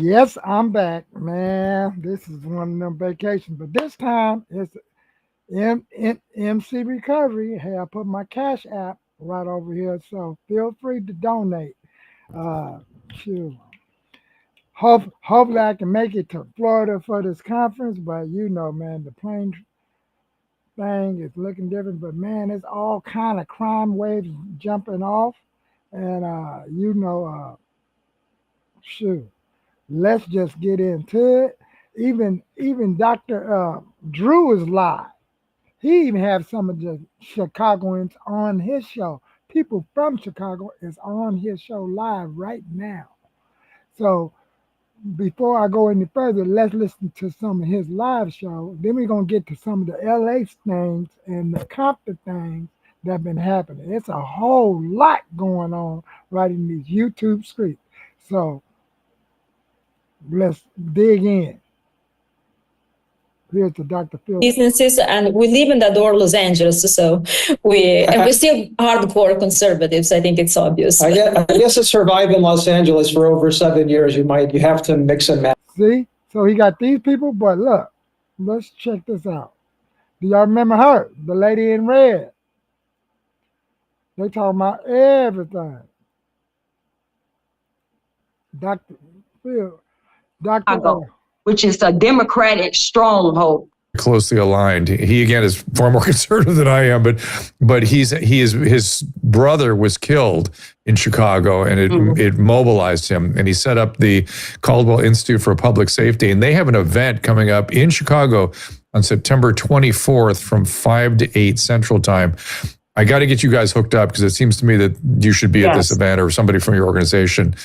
Yes, I'm back, man. This is one of them vacations, but this time it's MC Recovery. Hey, I put my Cash App right over here, so feel free to donate. Uh, shoot. Hopefully I can make it to Florida for this conference, but man, the plane thing is looking different. But man, it's all kind of crime waves jumping off, and shoot. Let's just get into it. Even Dr. Drew is live. He even have some of the Chicagoans on his show. People from Chicago is on his show live right now. So before I go any further, let's listen to some of his live show. Then we're gonna get to some of the LA things and the Compton things that have been happening. It's a whole lot going on right in these YouTube streets. So let's dig in. Here's to Dr. Phil. Businesses, and we live in the door Los Angeles, so we're still hardcore conservatives. I think it's obvious. I guess to survive in Los Angeles for over 7 years, you have to mix and match. See, so he got these people, but look, let's check this out. Do y'all remember her, the lady in red? They talking about everything. Dr. Phil, Dr. Chicago, which is a Democratic stronghold. Closely aligned. He again is far more conservative than I am, but his brother was killed in Chicago, and it mobilized him, and he set up the Caldwell Institute for Public Safety, and they have an event coming up in Chicago on September 24th from 5 to 8 Central Time. I got to get you guys hooked up because it seems to me that you should be at this event, or somebody from your organization.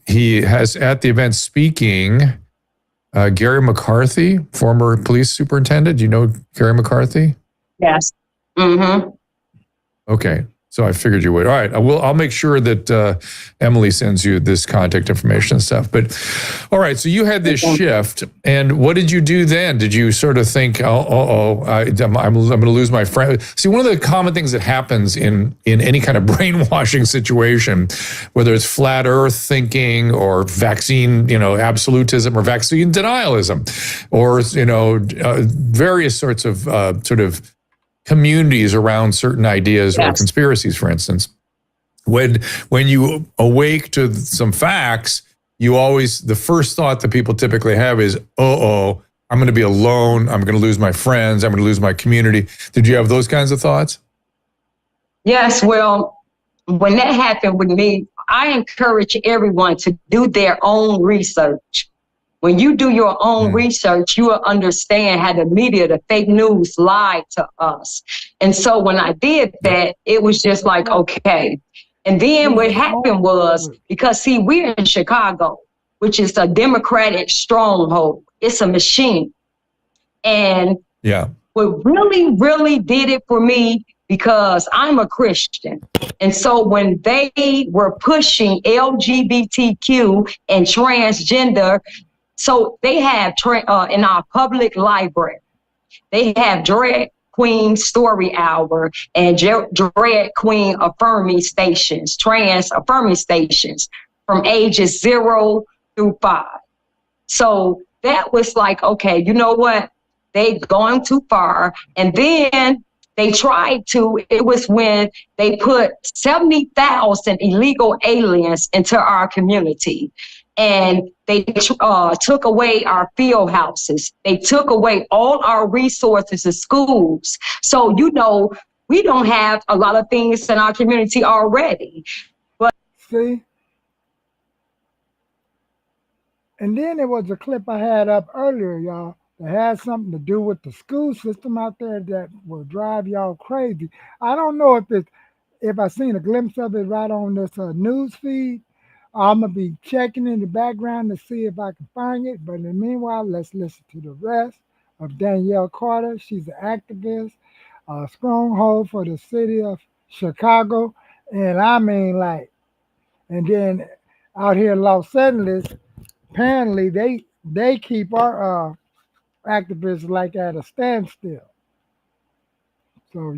He has at the event speaking Gary McCarthy, former police superintendent. Do you know Gary McCarthy? Yes. Mm-hmm. Okay. So I figured you would. All right. I'll make sure that Emily sends you this contact information and stuff. But all right. So you had this shift, and what did you do then? Did you sort of think, I'm going to lose my friend? See, one of the common things that happens in any kind of brainwashing situation, whether it's flat Earth thinking or vaccine, absolutism or vaccine denialism, or various sorts of sort of communities around certain ideas or conspiracies, for instance. When you awake to some facts, the first thought that people typically have is, I'm going to be alone. I'm going to lose my friends. I'm going to lose my community. Did you have those kinds of thoughts? Yes. Well, when that happened with me, I encourage everyone to do their own research. When you do your own research, you will understand how the media, the fake news lied to us. And so when I did that, it was just like, okay. And then what happened was, because see, we're in Chicago, which is a Democratic stronghold. It's a machine. And what really, really did it for me, because I'm a Christian. And so when they were pushing LGBTQ and transgender, so they have in our public library, they have drag queen story hour and drag queen affirming stations, trans affirming stations from ages 0 through 5. So that was like, okay, you know what? They've gone too far. And then they tried to, it was when they put 70,000 illegal aliens into our community. And they took away our field houses. They took away all our resources in schools. So, we don't have a lot of things in our community already. But see, and then there was a clip I had up earlier, y'all, that had something to do with the school system out there that will drive y'all crazy. I don't know if I seen a glimpse of it right on this news feed. I'm going to be checking in the background to see if I can find it. But in the meanwhile, let's listen to the rest of Danielle Carter. She's an activist, a stronghold for the city of Chicago. And I mean, and then out here in Los Angeles, apparently they keep our activists like at a standstill. So,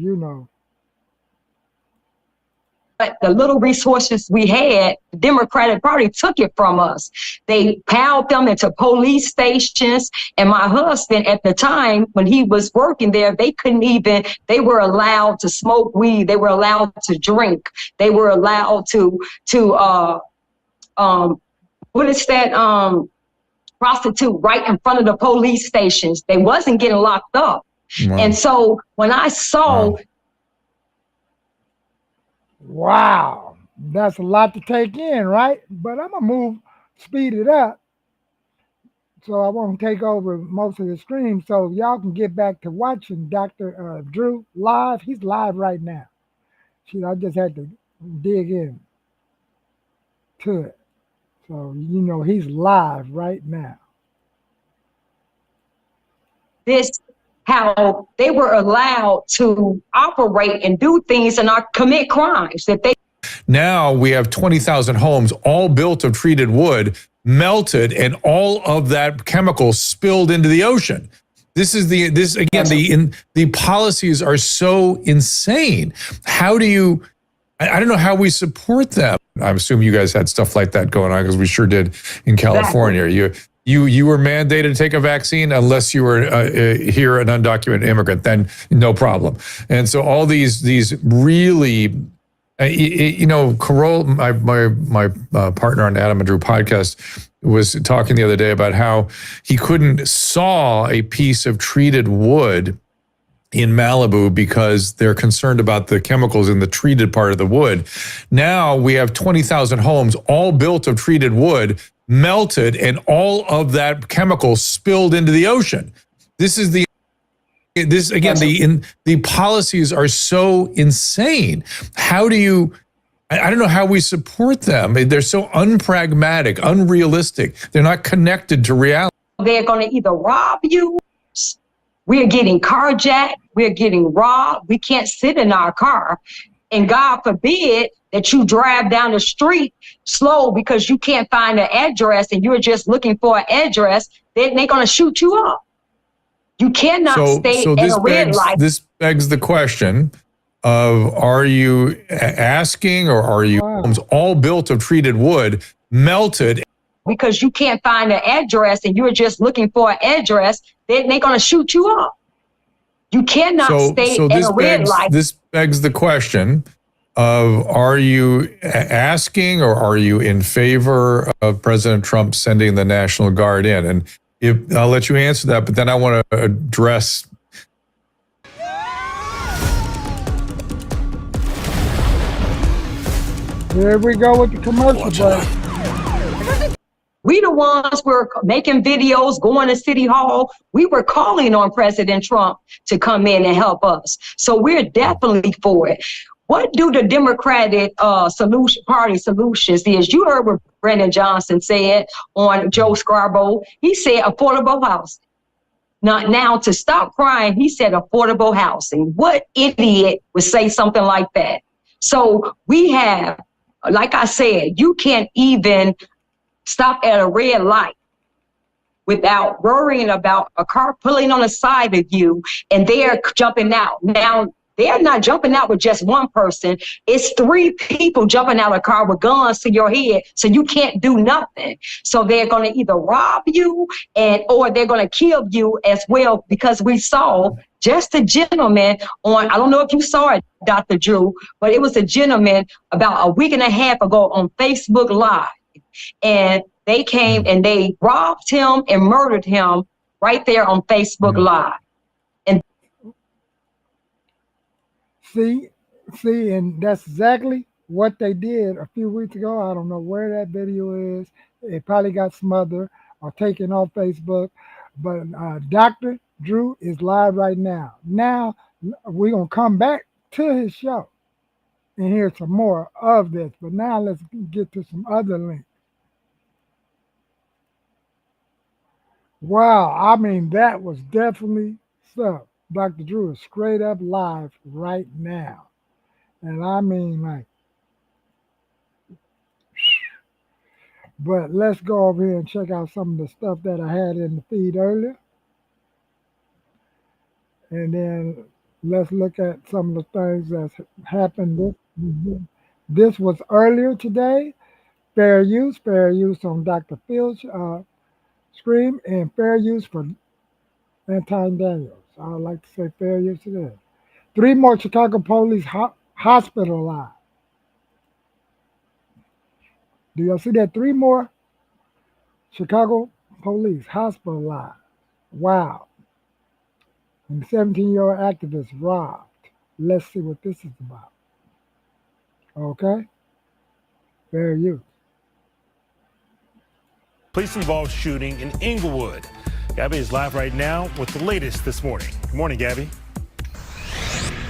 but the little resources we had, the Democratic Party took it from us. They piled them into police stations. And my husband at the time, when he was working there, they were allowed to smoke weed. They were allowed to drink. They were allowed to prostitute right in front of the police stations. They wasn't getting locked up. Wow. And so when I saw, Wow, that's a lot to take in, right? But I'm gonna speed it up, so I won't take over most of the stream, so y'all can get back to watching Dr. Drew live. He's live right now. I just had to dig in to it, so he's live right now. this how they were allowed to operate and do things and not commit crimes that they Now we have 20,000 homes, all built of treated wood, melted, and all of that chemical spilled into the ocean. The policies are so insane. How do you? I don't know how we support them. I assume you guys had stuff like that going on, because we sure did in California. Exactly. You were mandated to take a vaccine unless you were here an undocumented immigrant. Then no problem. And so all these really. Carol, my partner on Adam and Drew podcast, was talking the other day about how he couldn't saw a piece of treated wood in Malibu because they're concerned about the chemicals in the treated part of the wood. Now we have 20,000 homes, all built of treated wood, melted, and all of that chemical spilled into the ocean. The policies are so insane. How do you? I don't know how we support them. They're so unpragmatic, unrealistic. They're not connected to reality. they're going to either rob you. We're getting carjacked. We're getting robbed. We can't sit in our car. And God forbid that you drive down the street slow because you can't find an address and you're just looking for an address. Then they're going to shoot you up. You cannot stay at a red light. This begs the question of, are you asking, or are you homes all built of treated wood, melted? Because you can't find an address and you're just looking for an address, then they're going to shoot you up. You cannot stay at a red light. This begs the question of, are you asking, or are you in favor of President Trump sending the National Guard in? And I'll let you answer that, but then I want to address. Here we go with the commercial break. We the ones were making videos, going to City Hall. We were calling on President Trump to come in and help us. So we're definitely for it. What do the Democratic Party solutions is? You heard what Brendan Johnson said on Joe Scarborough. He said affordable housing. Now to stop crying, he said affordable housing. What idiot would say something like that? So we have, like I said, you can't even stop at a red light without worrying about a car pulling on the side of you and they're jumping out. Now, they're not jumping out with just one person. It's 3 people jumping out of a car with guns to your head, so you can't do nothing. So they're going to either rob you or they're going to kill you as well, because we saw just a gentleman on, I don't know if you saw it, Dr. Drew, but it was a gentleman about a week and a half ago on Facebook Live. And they came and they robbed him and murdered him right there on Facebook Live. And See, and that's exactly what they did a few weeks ago. I don't know where that video is. It probably got smothered or taken off Facebook. But Dr. Drew is live right now. Now, we're going to come back to his show and hear some more of this. But now let's get to some other links. Wow, I mean, that was definitely stuff. Dr. Drew is straight up live right now. And I mean, like, but let's go over here and check out some of the stuff that I had in the feed earlier. And then let's look at some of the things that's happened This was earlier today. Fair use on Dr. Phil's screen, and fair use for Anton Daniels. I would like to say fair use today. Three more Chicago police hospitalized. Do y'all see that? Three more Chicago police hospitalized. Wow. And 17-year-old activist robbed. Let's see what this is about. Okay? Fair use. Police involved shooting in Inglewood. Gabby is live right now with the latest this morning. Good morning, Gabby.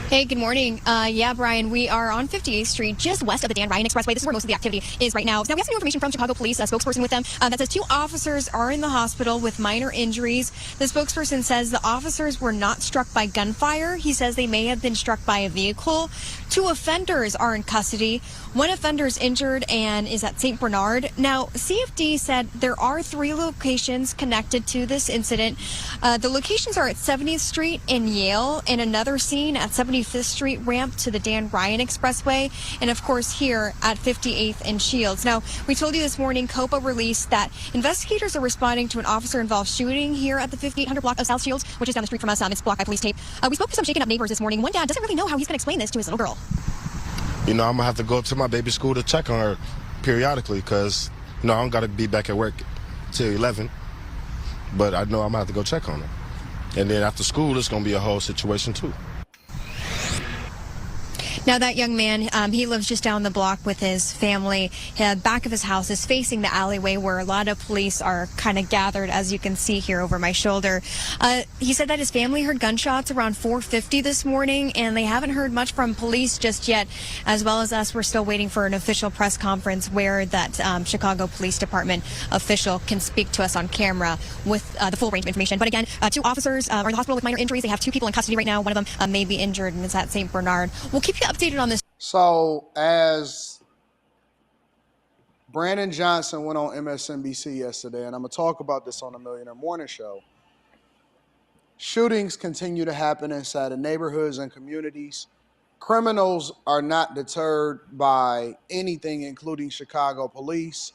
Hey, good morning. Yeah, Brian, we are on 58th Street, just west of the Dan Ryan Expressway. This is where most of the activity is right now. Now, we have some new information from Chicago Police, a spokesperson with them, that says 2 officers are in the hospital with minor injuries. The spokesperson says the officers were not struck by gunfire. He says they may have been struck by a vehicle. 2 offenders are in custody. 1 offender is injured and is at St. Bernard. Now, CFD said there are 3 locations connected to this incident. The locations are at 70th Street in Yale, and another scene at 75th Street ramp to the Dan Ryan Expressway, and of course here at 58th and Shields. Now, we told you this morning, COPA released that investigators are responding to an officer-involved shooting here at the 5800 block of South Shields, which is down the street from us. It's blocked by police tape. We spoke to some shaken up neighbors this morning. One dad doesn't really know how he's going to explain this to his little girl. You know, I'm going to have to go up to my baby's school to check on her periodically because, you know, I don't got to be back at work till 11. But I know I'm going to have to go check on her. And then after school, it's going to be a whole situation, too. Now, that young man, he lives just down the block with his family. The back of his house is facing the alleyway where a lot of police are kind of gathered, as you can see here over my shoulder. He said that his family heard gunshots around 4:50 this morning, and they haven't heard much from police just yet. As well as us, we're still waiting for an official press conference where that Chicago Police Department official can speak to us on camera with the full range of information. But again, 2 officers are in the hospital with minor injuries. They have 2 people in custody right now. One of them may be injured and is at St. Bernard. We'll keep you updated on this. So as Brandon Johnson went on MSNBC yesterday, and I'm going to talk about this on the Millionaire Morning Show, shootings continue to happen inside of neighborhoods and communities. Criminals are not deterred by anything, including Chicago police.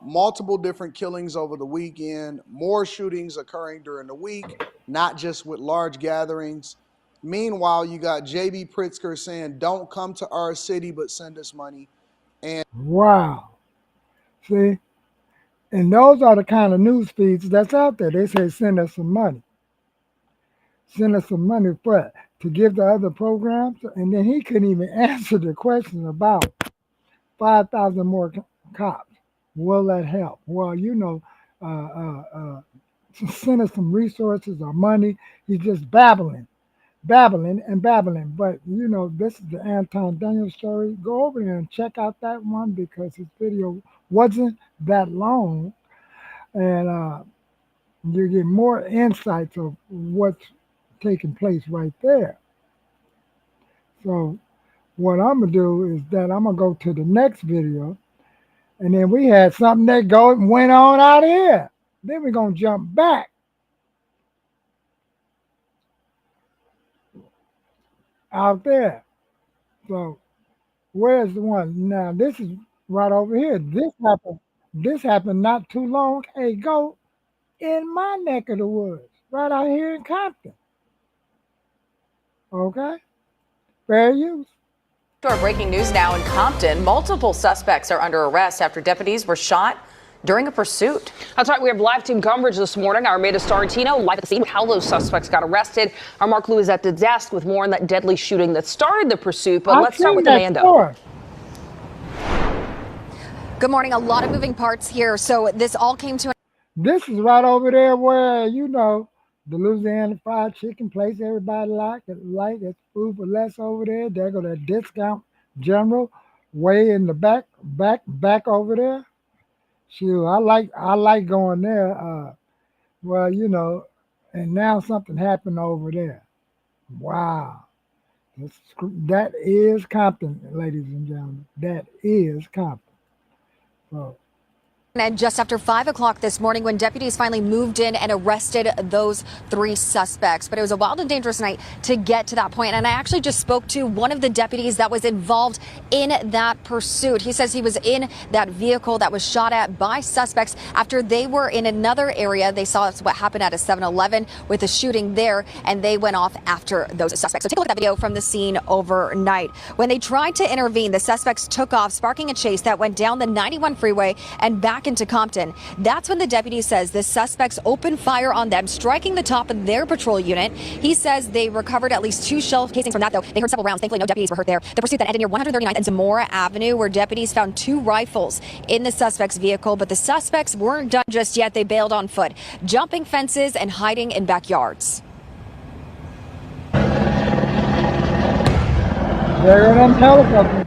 Multiple different killings over the weekend, more shootings occurring during the week, not just with large gatherings. Meanwhile, you got J.B. Pritzker saying, don't come to our city, but send us money. Wow. See? And those are the kind of news feeds that's out there. They say, send us some money. Send us some money for to give to other programs. And then he couldn't even answer the question about 5,000 more cops. Will that help? Well, you know, send us some resources or money. He's just babbling. But you know, this is the Anton Daniels story. Go over there and check out that one because his video wasn't that long, and you get more insights of what's taking place right there. So what I'm gonna do is that I'm gonna go to the next video, and then we had something that went on out here. Then we're gonna jump back. Out there. So where's the one? Now this is right over here. This happened not too long ago in my neck of the woods, right out here in Compton. Okay? Fair use. To our breaking news now in Compton, multiple suspects are under arrest after deputies were shot during a pursuit. That's right. We have live team coverage this morning. Our Maida Starantino live at the scene, how those suspects got arrested. Our Mark Lou is at the desk with more on that deadly shooting that started the pursuit. But let's start with Amanda. Good morning. A lot of moving parts here. So this all came to. This is right over there where, you know, the Louisiana fried chicken place everybody like it's food for less over there. There go that Discount General way in the back over there. Shoot, I like going there. Well, you know, and now something happened over there. Wow. That is Compton, ladies and gentlemen. That is Compton. So And just after 5 o'clock this morning, when deputies finally moved in and arrested those 3 suspects. But it was a wild and dangerous night to get to that point. And I actually just spoke to one of the deputies that was involved in that pursuit. He says he was in that vehicle that was shot at by suspects after they were in another area. They saw what happened at a 7-Eleven with a shooting there, and they went off after those suspects. So take a look at that video from the scene overnight. When they tried to intervene, the suspects took off, sparking a chase that went down the 91 freeway and back into Compton. That's when the deputy says the suspects opened fire on them, striking the top of their patrol unit. He says they recovered at least 2 shell casings from that, though. They heard several rounds. Thankfully, no deputies were hurt there. The pursuit then ended near 139th and Zamora Avenue, where deputies found 2 rifles in the suspect's vehicle. But the suspects weren't done just yet. They bailed on foot, jumping fences and hiding in backyards. There are them helicopters.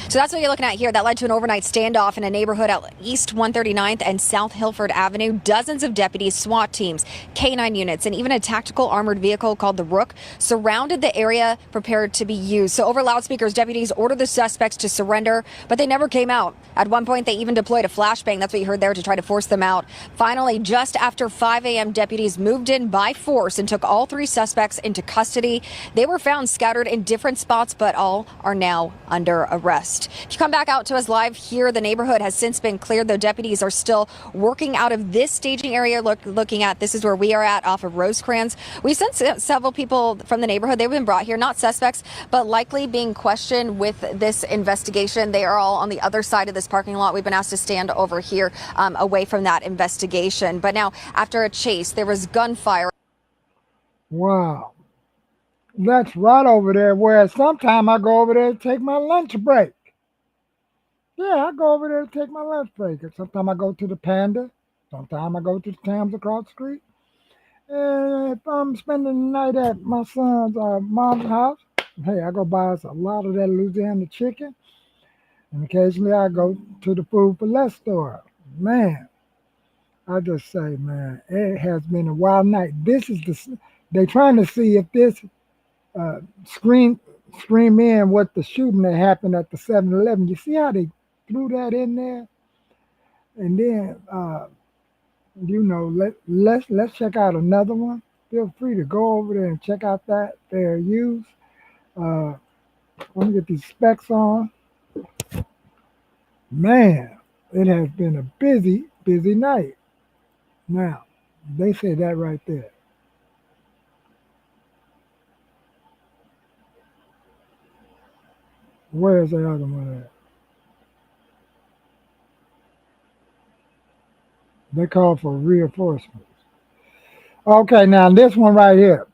So that's what you're looking at here. That led to an overnight standoff in a neighborhood at East 139th and South Hilford Avenue. Dozens of deputies, SWAT teams, K-9 units, and even a tactical armored vehicle called the Rook surrounded the area prepared to be used. So over loudspeakers, deputies ordered the suspects to surrender, but they never came out. At one point, they even deployed a flashbang. That's what you heard there, to try to force them out. Finally, just after 5 a.m., deputies moved in by force and took all 3 suspects into custody. They were found scattered in different spots, but all are now under arrest. If you come back out to us live here, the neighborhood has since been cleared, though deputies are still working out of this staging area. Looking at, this is where we are at off of Rosecrans. We sent several people from the neighborhood. They've been brought here, not suspects, but likely being questioned with this investigation. They are all on the other side of this parking lot. We've been asked to stand over here away from that investigation. But now, after a chase, there was gunfire. Wow. That's right over there where sometime I go over there to take my lunch break. Yeah, I go over there to take my lunch break. Sometimes I go to the Panda. Sometimes I go to the Tams across the street. And if I'm spending the night at my son's mom's house, hey, I go buy us a lot of that Louisiana chicken. And occasionally I go to the Food for Less store. Man, I just say, man, it has been a wild night. They're trying to see if this scream in what the shooting that happened at the 7-Eleven. You see how they threw that in there? And then, let's check out another one. Feel free to go over there and check out that fair use. Let me get these specs on. Man, it has been a busy, busy night. Now, they say that right there. Where's the other one at? They call for reinforcements. Okay, now this one right here.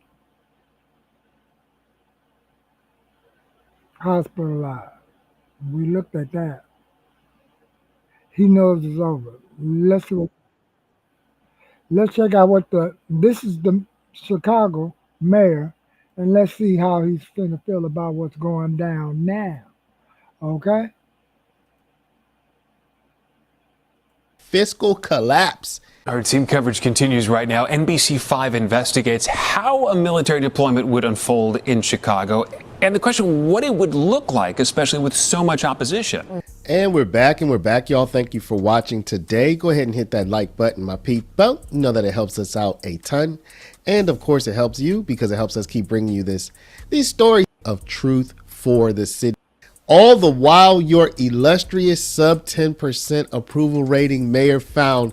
Hospitalized. We looked at that. He knows it's over. Let's check out this is the Chicago mayor, and let's see how he's finna feel about what's going down now. Okay? Fiscal collapse. Our team coverage continues right now. NBC5 investigates how a military deployment would unfold in Chicago, and the question what it would look like, especially with so much opposition. And we're back, y'all. Thank you for watching today. Go ahead and hit that like button, my people. You know that it helps us out a ton. And of course, it helps you because it helps us keep bringing you these stories of truth for the city. All the while, your illustrious sub 10% approval rating mayor found,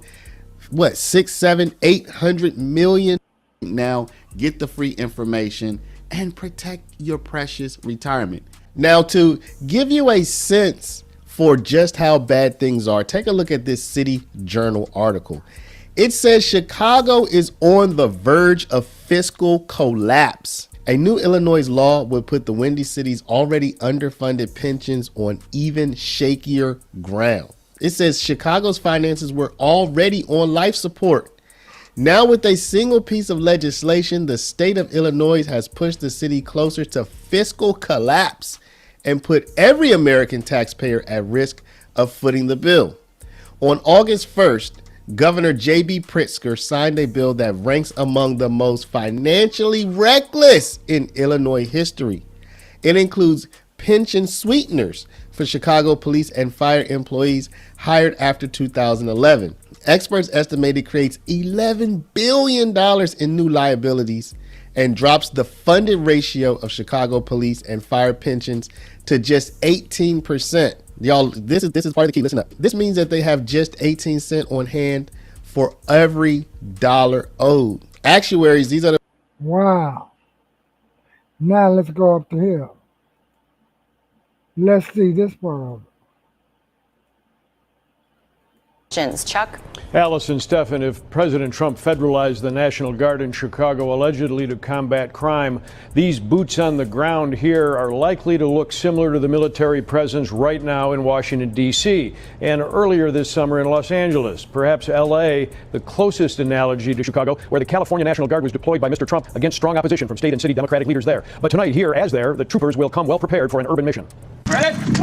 6, 7, 800 million. Now, get the free information and protect your precious retirement. Now, to give you a sense for just how bad things are, take a look at this City Journal article. It says Chicago is on the verge of fiscal collapse. A new Illinois law would put the Windy City's already underfunded pensions on even shakier ground. It says Chicago's finances were already on life support. Now, with a single piece of legislation, the state of Illinois has pushed the city closer to fiscal collapse and put every American taxpayer at risk of footing the bill. On August 1st, Governor J.B. Pritzker signed a bill that ranks among the most financially reckless in Illinois history. It includes pension sweeteners for Chicago police and fire employees hired after 2011. Experts estimate it creates $11 billion in new liabilities and drops the funded ratio of Chicago police and fire pensions to just 18%. Y'all, this is part of the key. Listen up. This means that they have just 18 cents on hand for every dollar owed. Actuaries, these are the... Wow. Now let's go up the hill. Let's see this part of it. Chuck? Allison Steffen, if President Trump federalized the National Guard in Chicago allegedly to combat crime, these boots on the ground here are likely to look similar to the military presence right now in Washington, D.C. and earlier this summer in Los Angeles. Perhaps L.A., the closest analogy to Chicago, where the California National Guard was deployed by Mr. Trump against strong opposition from state and city Democratic leaders there. But tonight, here, as there, the troopers will come well prepared for an urban mission.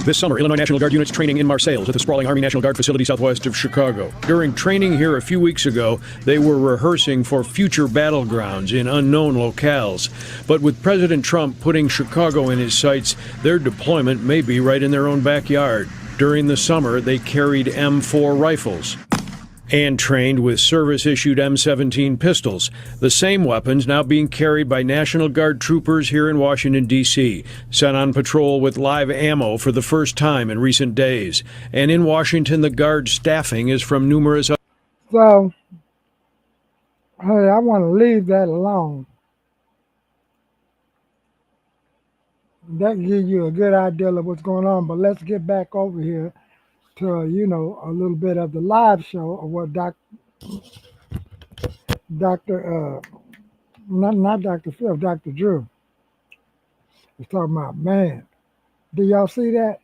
This summer, Illinois National Guard units training in Marseilles at the sprawling Army National Guard facility southwest of Chicago. During training here a few weeks ago, they were rehearsing for future battlegrounds in unknown locales. But with President Trump putting Chicago in his sights, their deployment may be right in their own backyard. During the summer, they carried M4 rifles and trained with service-issued M17 pistols, the same weapons now being carried by National Guard troopers here in Washington, D.C., sent on patrol with live ammo for the first time in recent days. And in Washington, the Guard staffing is from numerous... So, hey, I want to leave that alone. That gives you a good idea of what's going on, but let's get back over here to, a little bit of the live show of what not Dr. Phil, Dr. Drew was talking about. Man, do y'all see that?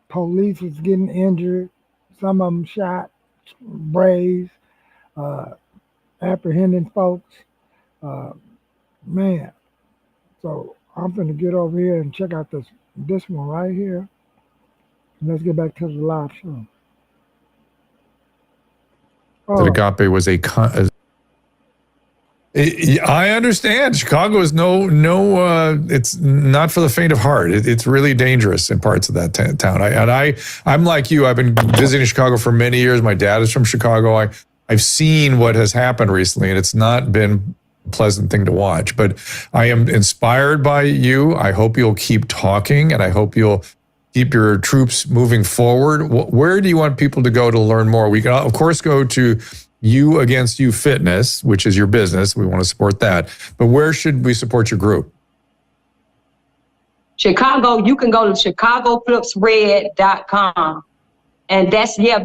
Police was getting injured, some of them shot, braised, apprehending folks. Man, so I'm going to get over here and check out this one right here. Let's get back to the live show. That Agape was I understand. Chicago is it's not for the faint of heart. It's really dangerous in parts of that town. I'm like you. I've been visiting Chicago for many years. My dad is from Chicago. I've seen what has happened recently, and it's not been a pleasant thing to watch. But I am inspired by you. I hope you'll keep talking, and I hope you'll keep your troops moving forward. Where do you want people to go to learn more? We can, of course, go to You Against You Fitness, which is your business. We want to support that. But where should we support your group? Chicago, you can go to ChicagoFlipsRed.com. And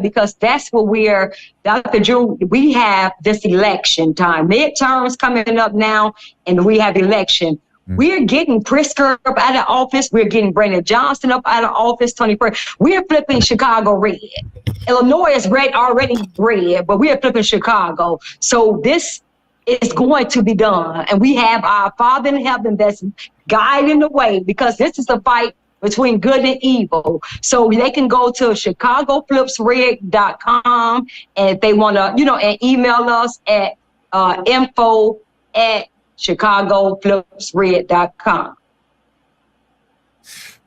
because that's what Dr. Drew, we have this election time. Midterms coming up now, and we have election. We're getting Pritzker up out of office. We're getting Brandon Johnson up out of office, Tony Perry. We're flipping Chicago red. Illinois is already red, but we are flipping Chicago. So this is going to be done. And we have our Father in heaven that's guiding the way, because this is a fight between good and evil. So they can go to ChicagoFlipsRed.com, and if they want to, and email us at info@ChicagoFlipsRed.com.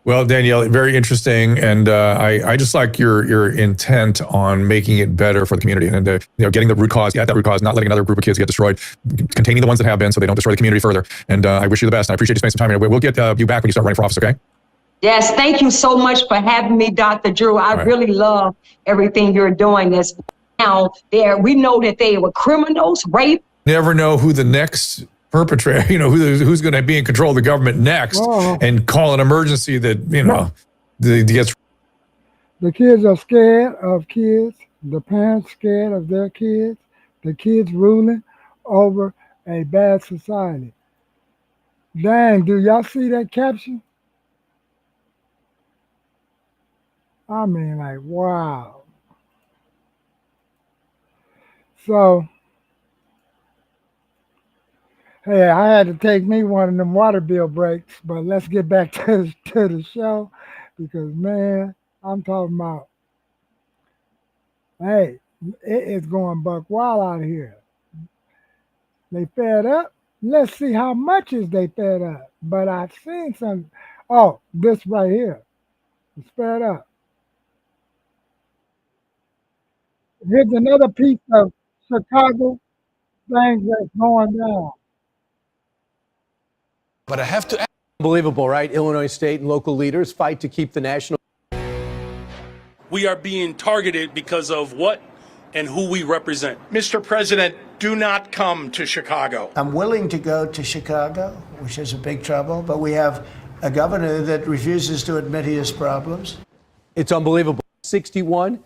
Well, Danielle, very interesting, and I just like your intent on making it better for the community, and getting the root cause, at that root cause, not letting another group of kids get destroyed, containing the ones that have been, so they don't destroy the community further. And I wish you the best. And I appreciate you spending some time here. We'll get you back when you start running for office. Okay? Yes, thank you so much for having me, Dr. Drew. I really love everything you're doing. This now, we know that they were criminals, rape. Never know who the next perpetrator, who's going to be in control of the government next, and call an emergency that, gets. The kids are scared of kids. The parents scared of their kids. The kids ruling over a bad society. Dang, do y'all see that caption? I mean, like, wow. So, hey, I had to take me one of them water bill breaks, but let's get back to the show, because, man, I'm talking about, hey, it is going buck wild out here. They fed up. Let's see how much is they fed up. But I've seen some, this right here. It's fed up. Here's another piece of Chicago things that's going down. But I have to ask. Unbelievable, right? Illinois state and local leaders fight to keep the national. We are being targeted because of what and who we represent. Mr. President, do not come to Chicago. I'm willing to go to Chicago, which is a big trouble, but we have a governor that refuses to admit he has problems. It's unbelievable. 61,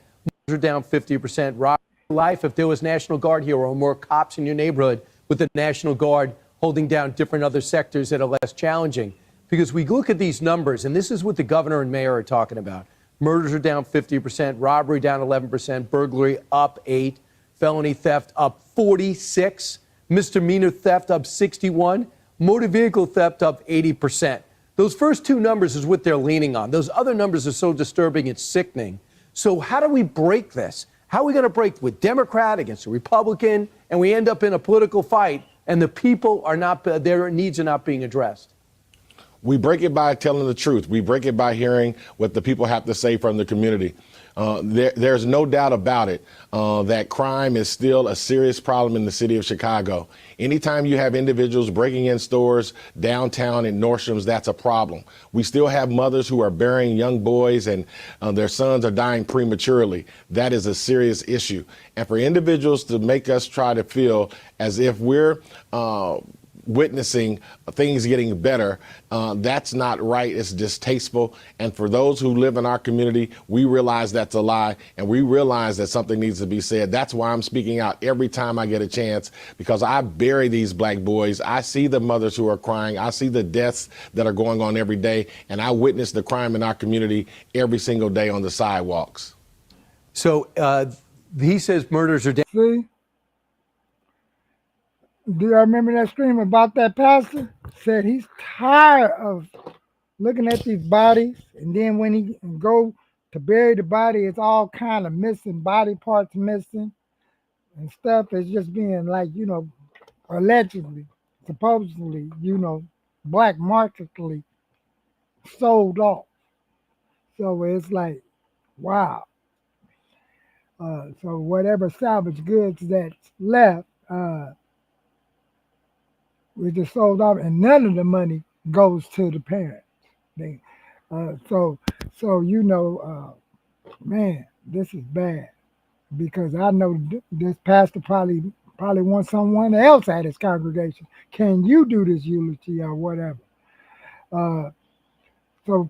are down 50%. Rock life, if there was National Guard here or more cops in your neighborhood with the National Guard holding down different other sectors that are less challenging. Because we look at these numbers, and this is what the governor and mayor are talking about. Murders are down 50%, robbery down 11%, burglary up 8%, felony theft up 46%, misdemeanor theft up 61%, motor vehicle theft up 80%. Those first two numbers is what they're leaning on. Those other numbers are so disturbing, it's sickening. So how do we break this? How are we going to break with Democrat against a Republican, and we end up in a political fight, and the people are not, their needs are not being addressed? We break it by telling the truth. We break it by hearing what the people have to say from the community. There's no doubt about it that crime is still a serious problem in the city of Chicago. Anytime you have individuals breaking in stores downtown in Nordstrom's, that's a problem. We still have mothers who are burying young boys and their sons are dying prematurely. That is a serious issue. And for individuals to make us try to feel as if we're witnessing things getting better, that's not right. It's distasteful. And for those who live in our community, we realize that's a lie, and we realize that something needs to be said. That's why I'm speaking out every time I get a chance, because I bury these black boys. I see the mothers who are crying. I see the deaths that are going on every day, and I witness the crime in our community every single day on the sidewalks. So he says murders are down. See? Do you remember that scream about that pastor? Said he's tired of looking at these bodies, and then when he go to bury the body, it's all kind of missing, body parts missing and stuff. It's just being like, allegedly, supposedly, black marketly sold off. So it's like, wow. So whatever salvage goods that's left, we just sold off, and none of the money goes to the parents. Man, this is bad, because I know this pastor probably wants someone else at his congregation. Can you do this eulogy or whatever? So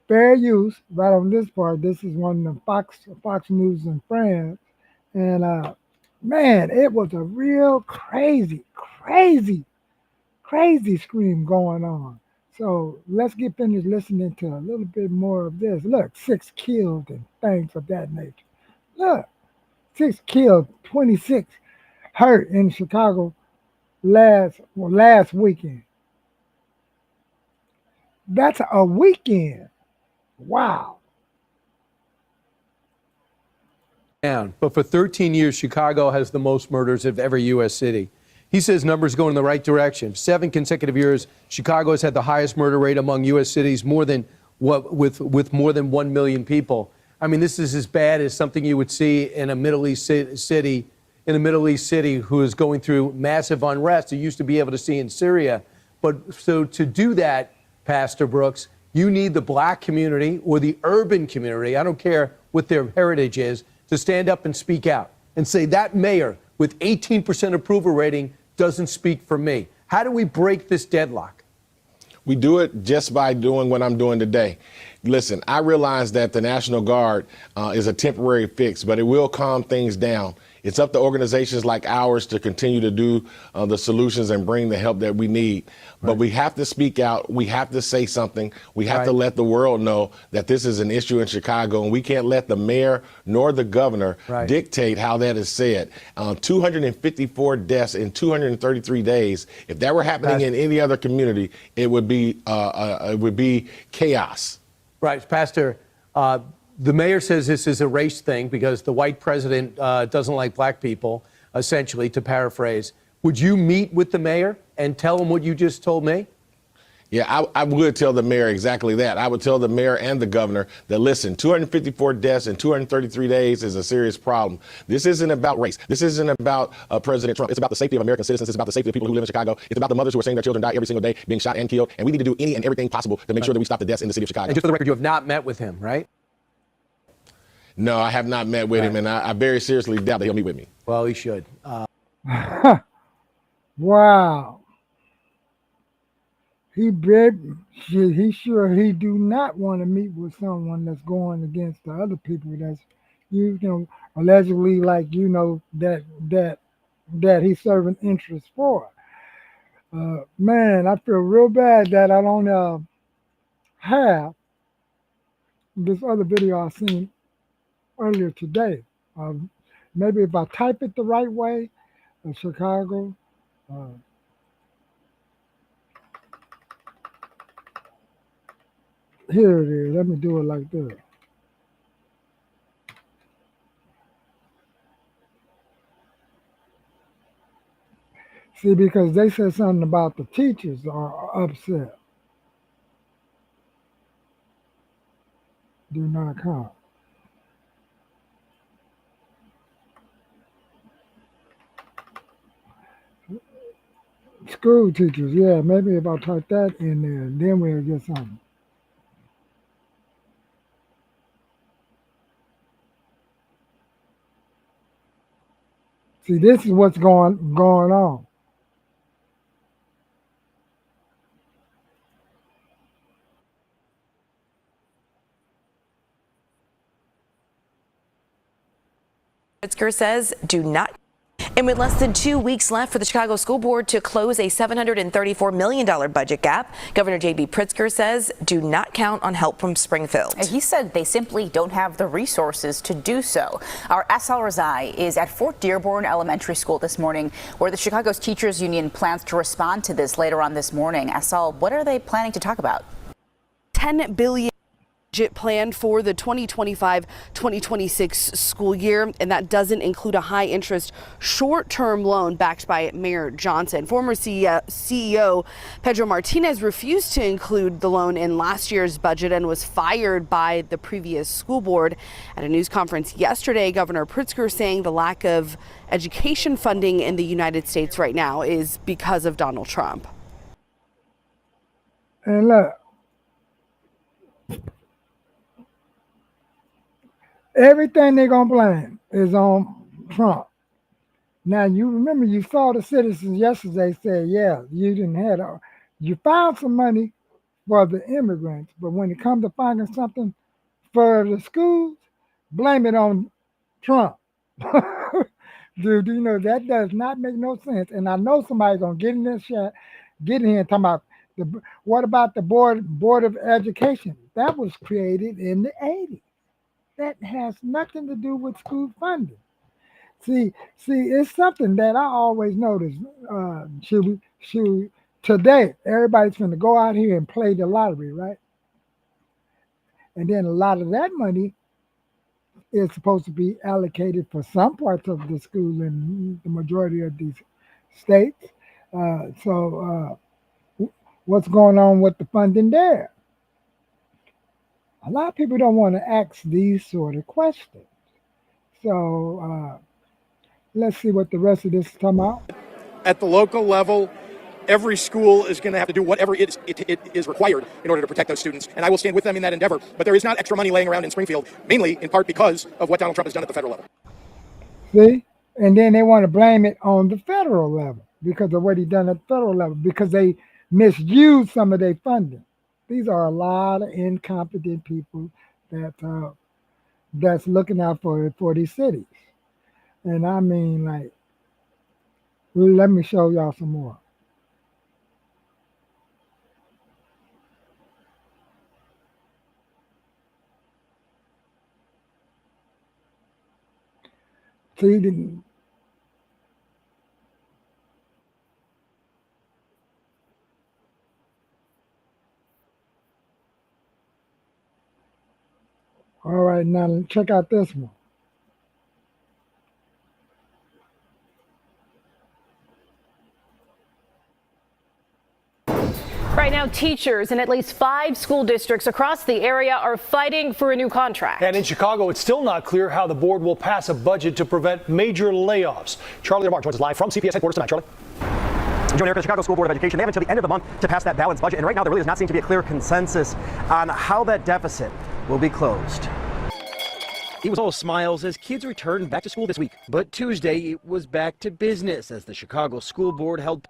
fair use, right on this part. This is one of the Fox News and Friends, and man, it was a real crazy scream going on. So let's get finished listening to a little bit more of this. Look, 6 killed and things of that nature. Look, 6 killed, 26 hurt in Chicago last weekend. That's a weekend. Wow. But for 13 years, Chicago has the most murders of every U.S. city. He says numbers go in the right direction. 7 consecutive years, Chicago has had the highest murder rate among U.S. cities, with more than 1 million people. I mean, this is as bad as something you would see in a Middle East city, who is going through massive unrest. You used to be able to see in Syria. But so to do that, Pastor Brooks, you need the black community or the urban community, I don't care what their heritage is, to stand up and speak out and say that mayor with 18% approval rating doesn't speak for me. How do we break this deadlock? We do it just by doing what I'm doing today. Listen, I realize that the National Guard is a temporary fix, but it will calm things down. It's up to organizations like ours to continue to do the solutions and bring the help that we need. But we have to speak out. We have to say something. We have to let the world know that this is an issue in Chicago, and we can't let the mayor nor the governor dictate how that is said. 254 deaths in 233 days. If that were happening in any other community, it would be chaos. Right, Pastor. The mayor says this is a race thing because the white president doesn't like black people, essentially, to paraphrase. Would you meet with the mayor and tell him what you just told me? Yeah, I would tell the mayor exactly that. I would tell the mayor and the governor that, listen, 254 deaths in 233 days is a serious problem. This isn't about race. This isn't about President Trump. It's about the safety of American citizens. It's about the safety of people who live in Chicago. It's about the mothers who are seeing their children die every single day, being shot and killed. And we need to do any and everything possible to make sure that we stop the deaths in the city of Chicago. And just for the record, you have not met with him, right? No, I have not met with him, and I very seriously doubt that he'll meet with me. Well, he should. Wow. He sure he do not want to meet with someone that's going against the other people that's allegedly that he's serving interest for. Man, I feel real bad that I don't have this other video I seen earlier today. Maybe if I type it the right way, Chicago. Here it is. Let me do it like this. See, because they said something about the teachers are upset. Do not count. School teachers, yeah, maybe if I type that in there, then we'll get something. See, this is what's going on. Pritzker says do not. And with less than 2 weeks left for the Chicago School Board to close a $734 million budget gap, Governor J.B. Pritzker says do not count on help from Springfield. He said they simply don't have the resources to do so. Our SL Razai is at Fort Dearborn Elementary School this morning, where the Chicago's Teachers Union plans to respond to this later on this morning. SL, what are they planning to talk about? $10 billion budget plan for the 2025-2026 school year, and that doesn't include a high-interest short-term loan backed by Mayor Johnson. Former CEO Pedro Martinez refused to include the loan in last year's budget and was fired by the previous school board. At a news conference yesterday, Governor Pritzker saying the lack of education funding in the United States right now is because of Donald Trump. And look, everything they're going to blame is on Trump. Now, you remember you saw the citizens yesterday say, yeah, you didn't have you found some money for the immigrants, but when it comes to finding something for the schools, blame it on Trump. Dude, that does not make no sense. And I know somebody's going to get in this shit, get in here and talk about, what about the Board of Education? That was created in the 80s. That has nothing to do with school funding. See, it's something that I always notice. Today, everybody's going to go out here and play the lottery, right? And then a lot of that money is supposed to be allocated for some parts of the school in the majority of these states. What's going on with the funding there? A lot of people don't want to ask these sort of questions. So let's see what the rest of this is talking about. At the local level, every school is going to have to do whatever it is required in order to protect those students. And I will stand with them in that endeavor. But there is not extra money laying around in Springfield, mainly in part because of what Donald Trump has done at the federal level. See? And then they want to blame it on the federal level because of what he done at the federal level, because they misused some of their funding. These are a lot of incompetent people that's looking out for these cities. And I mean, like, let me show y'all some more. See, all right, now check out this one. Right Right now, teachers in at least 5 school districts across the area are fighting for a new contract. And in Chicago, it's still not clear how the board will pass a budget to prevent major layoffs. Charlie Lamar joins us live from CPS headquarters tonight. Charlie. Joe Eric, the Chicago School Board of Education, they have until the end of the month to pass that balanced budget. And right now, there really does not seem to be a clear consensus on how that deficit will be closed. It was all smiles as kids returned back to school this week. But Tuesday, it was back to business as the Chicago School Board held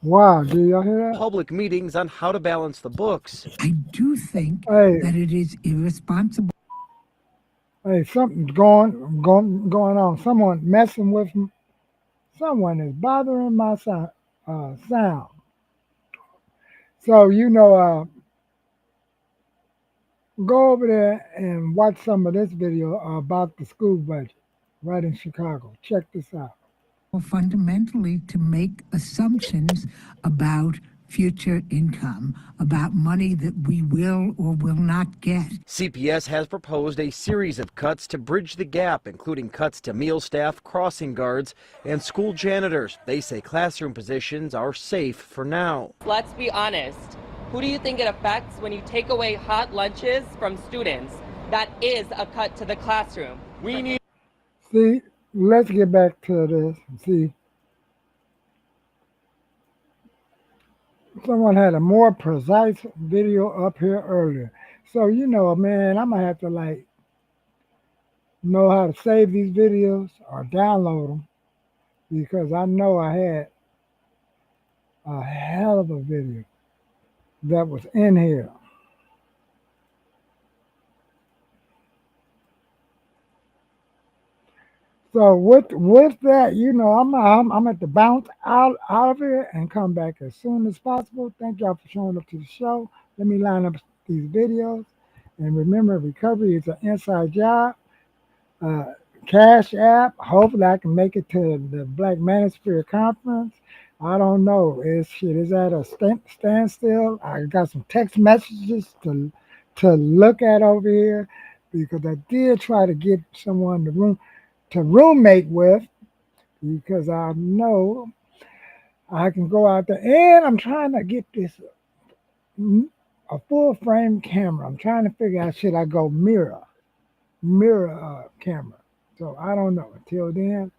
Wow, do y'all hear that? public meetings on how to balance the books. I do think Hey. that it is irresponsible. Hey, something's going on. Someone messing with me. Someone is bothering my sound. So go over there and watch some of this video about the school budget right in Chicago. Check this out. Fundamentally, to make assumptions about future income, about money that we will or will not get. CPS has proposed a series of cuts to bridge the gap, including cuts to meal staff, crossing guards, and school janitors. They say classroom positions are safe for now. Let's be honest. Who do you think it affects when you take away hot lunches from students? That is a cut to the classroom. We need. See, let's get back to this. See, someone had a more precise video up here earlier. So, man, I'm going to have to know how to save these videos or download them because I know I had a hell of a video that was in here. So with that, I'm at to bounce out of here and come back as soon as possible. Thank y'all for showing up to the show. Let me line up these videos. And remember, recovery is an inside job. Cash App. Hopefully I can make it to the Black Manosphere Conference. I don't know. It's at a standstill. I got some text messages to look at over here because I did try to get someone to roommate with because I know I can go out there and I'm trying to get this a full frame camera. I'm trying to figure out should I go mirror camera. So I don't know. Until then,